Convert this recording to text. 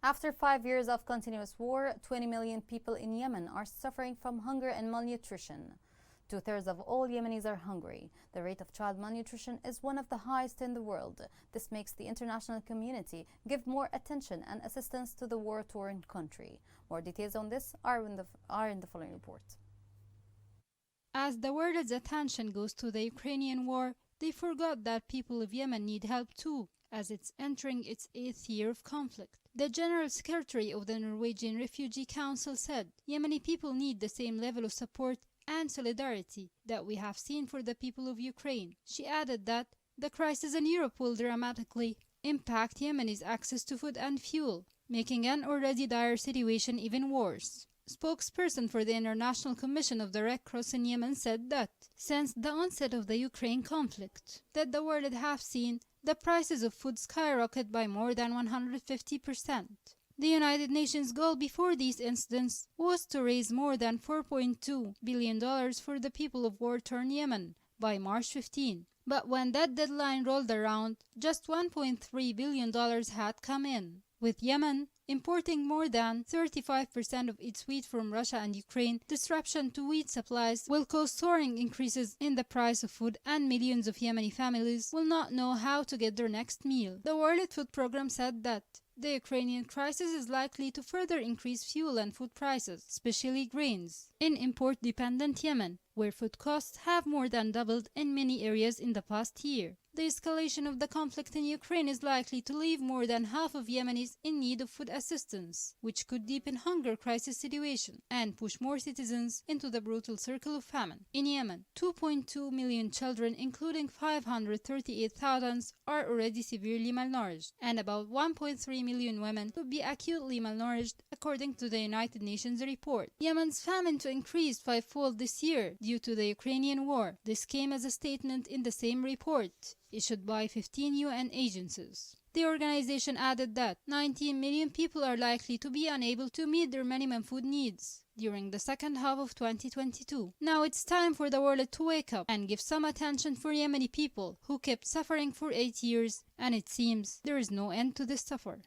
After 5 years of continuous war, 20 million people in Yemen are suffering from hunger and malnutrition. Two-thirds of all Yemenis are hungry. The rate of child malnutrition is one of the highest in the world. This makes the international community give more attention and assistance to the war-torn country. More details on this are in the following report. As the world's attention goes to the Ukrainian war, they forgot that people of Yemen need help too, as it's entering its 8th year of conflict. The General Secretary of the Norwegian Refugee Council said, Yemeni people need the same level of support and solidarity that we have seen for the people of Ukraine. She added that the crisis in Europe will dramatically impact Yemenis' access to food and fuel, making an already dire situation even worse. Spokesperson for the International Commission of the Red Cross in Yemen said that since the onset of the Ukraine conflict, that the world have seen the prices of food skyrocket by more than 150%. The United Nations goal before these incidents was to raise more than $4.2 billion for the people of war-torn Yemen by March 15. But when that deadline rolled around, just $1.3 billion had come in. With Yemen importing more than 35% of its wheat from Russia and Ukraine, disruption to wheat supplies will cause soaring increases in the price of food, and millions of Yemeni families will not know how to get their next meal. The World Food Programme said that the Ukrainian crisis is likely to further increase fuel and food prices, especially grains, in import-dependent Yemen, where food costs have more than doubled in many areas in the past year. The escalation of the conflict in Ukraine is likely to leave more than half of Yemenis in need of food assistance, which could deepen hunger crisis situation and push more citizens into the brutal circle of famine. In Yemen, 2.2 million children, including 538,000, are already severely malnourished, and about 1.3 million women could be acutely malnourished, according to the United Nations report. Yemen's famine to increase fivefold this year due to the Ukrainian war. This came as a statement in the same report, issued by 15 UN agencies. The organization added that 19 million people are likely to be unable to meet their minimum food needs during the second half of 2022. Now it's time for the world to wake up and give some attention for Yemeni people who kept suffering for 8 years, and it seems there is no end to this suffer.